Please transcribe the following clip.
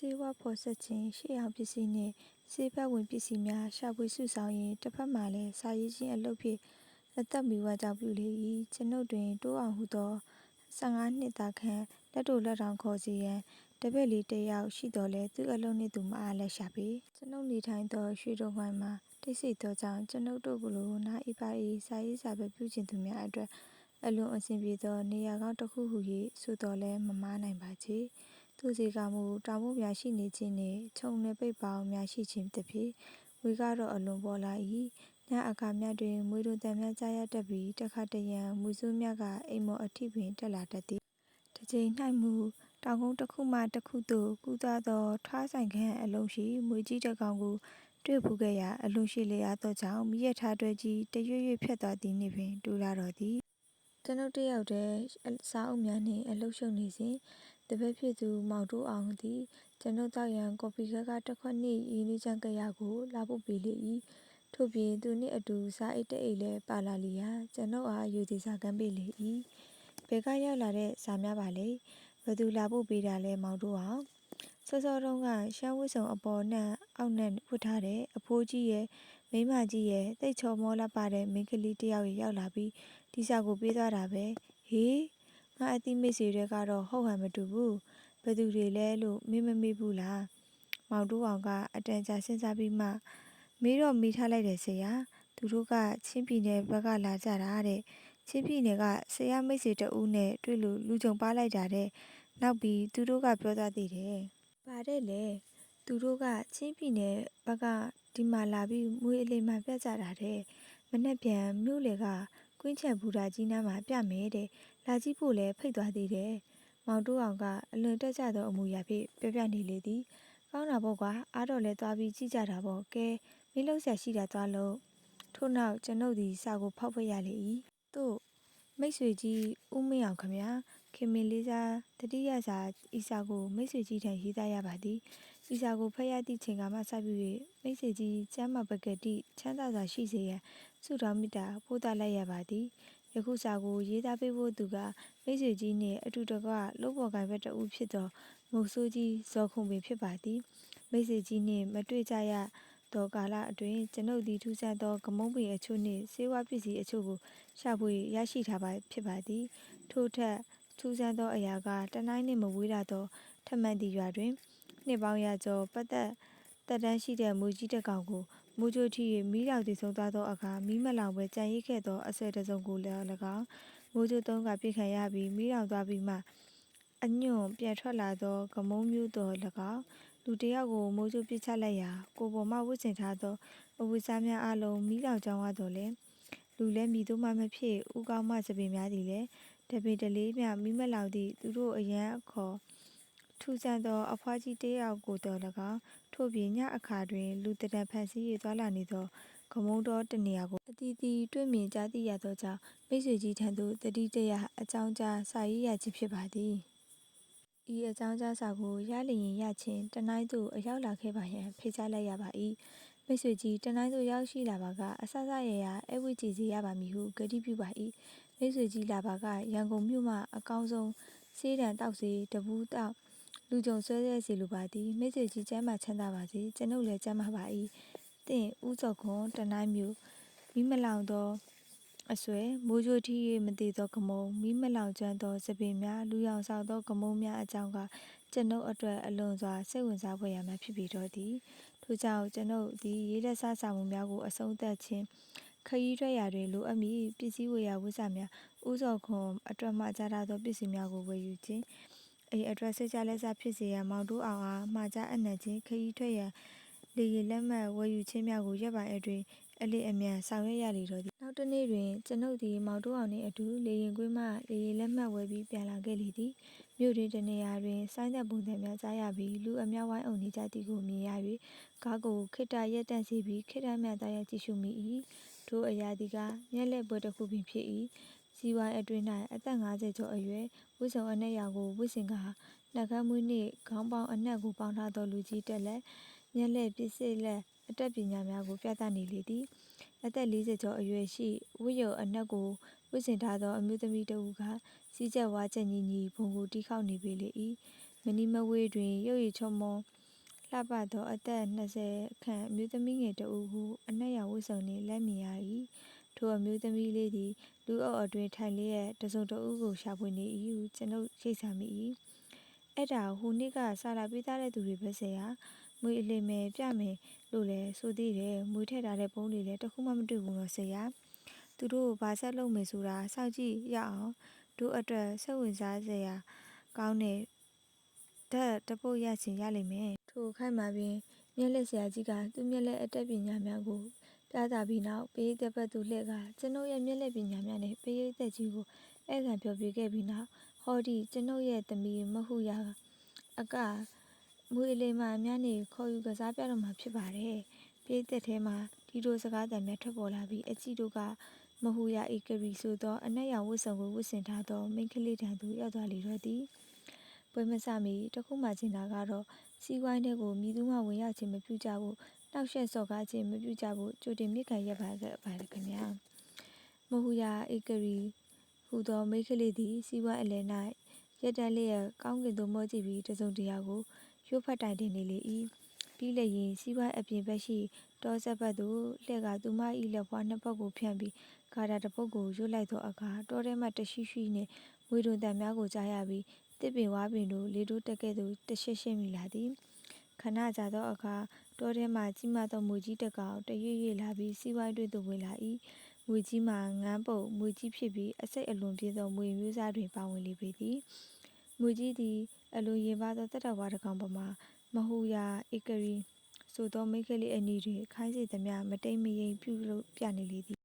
စေဝါဖော်ဆက်ခြင်းရှေ့အောင်ပစ္စည်းနှင့်စေဘက်ဝင်ပစ္စည်းများရှာဖွေစုဆောင်ရင်တစ်ဖက်မှလည်းစာရေးခြင်းအလုပ်ဖြင့်အသက်မီဝါကြောင့်ပြုလေ၏ကျွန်ုပ်တွင်တိုးအောင်ဟုသော15နှစ်သားခန့်လက်တို့လက်ထောင်ခေါ်စီရန်တပည့်လေးတစ်ယောက်ရှိတော်လဲသူအလုံးနှင့်သူမအားလက်ရှာပေကျွန်ုပ်နေထိုင်သောရွှေတုံပိုင်းမှာတိတ်ဆိတ်သောကြောင့်ကျွန်ုပ်တို့ကလိုနာဤပါဤစာရေးစာပဲပြုကျင်သူများအတွက်အလွန်အဆင်ပြေသောနေရာကောင်းတစ်ခုဟု၍ဆိုတော်လဲမမားနိုင်ပါချေသူစီကမူတောင်မှုများရှိနေခြင်းနှင့်ခြုံနယ်ပိတ်ပေါင်းများရှိခြင်းတစ်ဖြင့်ဝေကတော့အလွန်ပေါ်လာ၏ညအခါများတွင်မွေးတို့တန်များကြားရတတ်ပြီးတခါတရံမူဆိုးများကအိမ်မော်အထိပင်တက်လာတတ်သည်တစ်ချိန်၌မူတောင်ကုန်းတစ်ခုမှတစ်ခုသို့ကူးသွားသောထွားဆိုင်ခန့်အလုံးရှိမွေကြီးတစ်ကောင်ကိုတွေ့ဖူးခဲ့ရာအလွန်ရှိလျားသောကြောင့်မိရထားတွဲကြီးတရွရွဖြတ်သွားသည်နှင့်ပင်တူလာတော်သည်ကျွန်ုပ်တယောက်တည်းစာအုပ်များနှင့်အလှုပ်ရှုပ်နေစဉ်တပည့်ဖြစ်သူမောင်တိုးအောင်သည်ကျွန်ုပ်တောက်ရန်ကော်ဖီခက်ကတစ်ခွက်နှင့်ရင်းနှီးချမ်းကရကိုလာပို့ပေးလေ၏ထို့ပြင်သူနှင့်အတူစာအိတ်တစ်အိတ်လည်းပါလာလျာကျွန်ုပ်အားယူသည်စာကမ်းပေးလေ၏ဘယ်ကရောက်လာတဲ့စာများပါလဲဘယ်သူလာပို့ပေးတာလဲမောင်တိုးအောင်စောစောတုန်းကရှမ်းဝတ်စုံအပေါ်နှံအောက်နှံဝတ်ထားတဲ့အဖိုးကြီးရဲ့မိန်းမကြီးရဲ့တိတ်ချောမောလှပတဲ့မိန်းကလေးတစ်ယောက်ရောက်လာပြီးဒီစာကိုပေးသွားတာပဲဟေးငါအသီးမိတ်ဆွေတွေကတော့ဟုတ်ဟန်မတူဘူးဘယ်သူတွေလဲလို့မင်းမမေးဘူးလားမောင်တိုးအောင်ကအတန်ကြာစဉ်းစားပြီးမှမေးတော့မေးထားလိုက်တယ်ဆရာသူတို့ကချင်းပြည်နယ်ဘက်ကလာကြတာတဲ့ချင်းပြည်နယ်ကဆရာမိတ်ဆွေတဦးနဲ့တွေ့လို့လူကြုံပါလိုက်တာတဲ့နောက်ပြီးသူတို့ကပြောသားသေးတယ်ပါတဲ့လေသူတို့ကချင်းပြည်နယ်ဘက်ကဒီမှာလာပြီးမွေးအလိမ်မှပြကြတာတဲ့မနှက်ပြန်မြို့လေကကွင်းချက်ဘူတာကြီးနားမှာပြမယ်တဲ့လာကြည့်ဖို့လည်းဖိတ်သွားသေးတယ်မောင်တိုးအောင်ကအလွန်တက်ကြသောအမူအရာဖြင့်ပြောပြနေလေသည်ကောင်းတာပေါ့ကွာအားတော့လဲသွားပြီးကြည့်ကြတာပေါ့ကဲမင်းလုံးဆက်ရှိတာသွားလို့ထို့နောက်ကျွန်ုပ်သည်စာကိုဖောက်ဖက်ရလေ၏သို့မိတ်ဆွေကြီးဦးမင်းအောင်ခမခင်မင်လေးစားတတိယစာဤစာကိုမိတ်ဆွေကြီးထံရေးသားရပါသည်ဤစာကိုဖတ်ရသည့်ချိန်ကမှစပြု၍မိတ်ဆွေကြီးကျမ်းမာပကတိချမ်းသာစွာရှိစေရန်ဆုတောင်းမေတ္တာပို့သလိုက်ရပါသည်ယခုစာကိုရေးသားပေးဖို့သူကမိတ်ဆွေကြီးနှင့်အတူတကွလုပ်ပေါ်ကိုင်ဘက်တဦးဖြစ်သောမုတ်ဆိုးကြီးဇော်ခုံပင်ဖြစ်ပါသည်မိတ်ဆွေကြီးနှင့်မတွေ့ကြရသောကာလအတွင်းကျွန်ုပ်သည်ထူးဆန်းသောကမုံပင်အချို့နှင့်ဆေးဝါးပစ္စည်းအချို့ကိုရှာဖွေရရှိထားပါဖြစ်ပါသည်ထို့ထက်ထူးဆန်းသောအရာကတနိုင်းနှင့်မဝေးလာသောထမှန်သည့်ရွာတွင်နှစ်ပေါင်းရာကျော်ပတ်သက်တန်းရှိတဲ့မွေကြီးတစ်ကောင်ကိုမိုးကြိုးထီ၍မီးလောင်တည်ဆုံးသွားသောအခါမီးမလောင်ပဲကြံရစ်ခဲ့သောအဆွဲတစ်စုံကိုလည်း၎င်းမိုးကြိုးသုံးကပြစ်ခံရပြီးမီးလောင်သွားပြီးမှအညွန့်ပြန်ထွက်လာသောကမုံမျိုးတော်၎င်းလူတစ်ယောက်ကိုမိုးကြိုးပစ်ချလိုက်ရာကိုယ်ပေါ်မှဝတ်ဆင်ထားသောအဝတ်စားများအလုံးမီးလောင်ကြောင်းရတော်လဲလူလည်းမည်သို့မှမဖြစ်ဦးကောင်းမှစပင်များသည်လည်းတပင်တလေးမျှမီးမလောင်သည့်သူတို့အရန်အခေါ်ထူးဆန်းသောအဖွားကြီးတစ်ယောက်ကိုတော်၎င်းထို့ပြင်ညအခါတွင်လူတဒံဖန်ဆီး၍သွားလာနေသောကမုံတော်တနေရာကိုအတီးတီတွေ့မြင်ကြားသိရသောကြောင့်မိတ်ဆွေကြီးထံသို့တတိတရအကြောင်းကြားစာရေးရခြင်းဖြစ်ပါသည်ဤအကြောင်းကြားစာကိုရလျင်ရခြင်းတနိုင်းသို့အရောက်လာခဲ့ပါရန်ဖိတ်ကြားလိုက်ရပါ၏မိတ်ဆွေကြီးတနိုင်းသို့ရောက်ရှိလာပါကအဆဆရရအဲဝိကြည်စေရပါမည်ဟုဂတိပြုပါ၏မိတ်ဆွေကြီးလာပါကရန်ကုန်မြို့မှအကောင်းဆုံးဆေးတံတောက်စေတပူးတောက်လူကြုံဆွဲဆဲစီလိုပါသည်မိတ်ဆွေကြီးကျမ်းမာချမ်းသာပါစေကျွန်ုပ်လည်းကျမ်းမာပါ၏တင့်ဦးစော်ခွန်တနိုင်းမြို့မီးမလောင်သောအဆွဲမိုးကြိုးထီး၍မသေးသောကမုံမီးမလောင်ကျွမ်းသောစပင်များလူရောင်ဆောင်သောကမုံများအကြောင်းကကျွန်ုပ်အတွက်အလွန်စွာစိတ်ဝင်စားဖွယ်ရာများဖြစ်ပြီးတော့သည်ထို့ကြောင့်ကျွန်ုပ်သည်ရေးလက်စားစာမှုများကိုအဆုံးသတ်ခြင်းခရီးထွက်ရာတွင်လိုအပ်မည့်ပစ္စည်းဝေယဝစ္စများဦးစော်ခွန်အတွက်မှကြားထားသောပစ္စည်းများကိုဝယ်ယူခြင်းအိမ်အတွက်စိတ်ချလက်စားဖြစ်စေရန်မောင်တိုးအောင်အားမှာကြားအနှံခြင်းခရီးထွက်ရန်လေယာဉ်လက်မှတ်ဝယ်ယူခြင်းများကိုရက်ပိုင်းအတွင်းအလျင်အမြန်ဆောင်ရွက်ရလေတော့သည်နောက်တစ်နေ့တွင်ကျွန်ုပ်သည်မောင်တိုးအောင်နှင့်အတူလေယာဉ်ကွင်းမှလေယာဉ်လက်မှတ်ဝယ်ပြီးပြန်လာခဲ့လေသည်မြို့တွင်တနေရာတွင်ဆိုင်းတဲ့ပုံစံများကြားရပြီးလူအများဝိုင်းအုံနေကြသည်ကိုမြင်ရ၍ကားကိုခိတ္တရက်တန့်စီပြီးခိတ္တမြတ်သားရကြည့်ရှုမိ၏ထိုအရာသည်ကမျက်လှည့်ပွဲတစ်ခုပင်ဖြစ်၏စီဝိုင်းအတွင်း၌အသက်50ကျော်အရွယ်ဝတ်စုံအနက်ရောင်ကိုဝတ်ဆင်ကာနှာခမ်းမွေးနှင့်ခေါင်းပေါင်းအနက်ကိုပေါင်းထားသောလူကြီးတက်လက်မျက်လှည့်ပစ္စည်းလက်အတတ်ပညာများကိုပြသနေလေသည်အသက်40ကျော်အရွယ်ရှိဝတ်ရုံအနက်ကိုဝတ်ဆင်ထားသောအမျိုးသမီးတစ်ဦးကစီးကျက်ဝါချက်ညီညီဘုံကိုတီးခေါက်နေပေလေ၏ မနီမဝေးတွင်ရုပ်ရည်ချောမောလှပသောအသက်20ခန့်အမျိုးသမီးငယ်တစ်ဦးကိုအနက်ရောင်ဝတ်စုံနှင့်လက်မြင်ရ၏ထိုအမျိုးသမီးလေးသည်လူအုပ်အတွင်းထိုင်လျက်တစ်စုံတစ်ဦးကိုရှာဖွေနေ၏ဟုကျွန်ုပ်ရိပ်စာမိ၏အဲ့ဒါဟိုနေ့ကစာလာပေးသားတဲ့သူတွေပဲဆရာမွေအလိမ်မယ်ပြမယ်လို့လည်းဆိုသေးတယ်မွေထည့်ထားတဲ့ပုံးတွေလည်းတစ်ခုမှမတွေ့ဘူးတော့ဆရာသူတို့ဘာဆက်လုပ်မယ်ဆိုတာစောင့်ကြည့်ရအောင်တို့အတွက်စိတ်ဝင်စားစရာကောင်းတဲ့ဓာတ်တပုတ်ရချင်ရလိမ့်မယ်ထိုခိုက်မှာပင်မျက်လက်ဆရာကြီးကသူ့မျက်လက်အတတ်ပညာများကိုပြသပြီးနောက်ပရိသတ်ဘက်သို့လှည့်ကကျွန်ုပ်ရဲ့မျက်လက်ပညာများနဲ့ပရိသတ်ကြီးကိုဧည့်ခံဖျော်ဖြေခဲ့ပြီးနောက်ဟောဒီကျွန်ုပ်ရဲ့သမီးမဟုရအကမွေအလိမ်မာများနေခေါ်ယူကစားပြတော့မှာဖြစ်ပါတယ်ပရိသတ်ထဲမှာဒီလိုစကားသံများထွက်ပေါ်လာပြီးအကြည့်တို့ကမဟူယာဧကရီဆိုသောအနက်ရောင်ဝတ်စုံကိုဝတ်ဆင်ထားသောမိန်းကလေးထံသို့ရောက်သွားလေတော့သည်ပွဲမစမီတခုမှချင်တာကတော့စီးဝိုင်းထဲကိုမြည်သူမှဝင်ရောက်ခြင်းမပြုကြဖို့နှောက်ယှက်စော်ကားခြင်းမပြုကြဖို့ကြိုတင်မြစ်ခံရက်ပါခဲ့ပါတယ်ခင်ဗျာမဟူယာဧကရီဟူသောမိန်းကလေးသည်စီးဝိုင်းအလယ်၌ရက်တန်းလျက်ကောင်းကင်သို့မော့ကြည့်ပြီးတစုံတရာကိုရိုးဖတ်တိုင်တင်နေလေ၏ပြီးလျင်စီးဝိုင်းအပြင်ဘက်ရှိတောဆက်ဘက်သို့လှည့်ကသူမ၏လက်ဖွားနှစ်ဖက်ကိုဖြန့်ပြီးဂါတာတစ်ပုဒ်ကိုရွတ်လိုက်သောအခါတောထဲမှတရှိရှိနှင့်ငွေတွင်တန်များကိုကြားရပြီးတစ်ပင်ဝါပင်တို့လေတို့တက်ကဲ့သို့တရှင်းရှင်းမိလာသည်ခဏကြာသောအခါတောထဲမှကြီးမားသောမြွေကြီးတစ်ကောင်တရွေ့ရွေ့လာပြီးစီးဝိုင်းတွင်သို့ဝင်လာ၏မြွေကြီးမှာငန်းပုတ်မြွေကြီးဖြစ်ပြီးအစိတ်အလွန်ပြင်းသောမြွေမျိုးစားတွင်ပါဝင်လေပေသည်မြွေကြီးသည်အလွန်ရင်ပါသောတက်တော်ဝါတစ်ကောင်ပေါ်မှာမဟူယာဧကရီဆိုသောမိန်းကလေးအနီးတွင်ခိုင်းစေသမျှမတိမ်မယိမ်ပြုလုပ်ပြနေလေသည်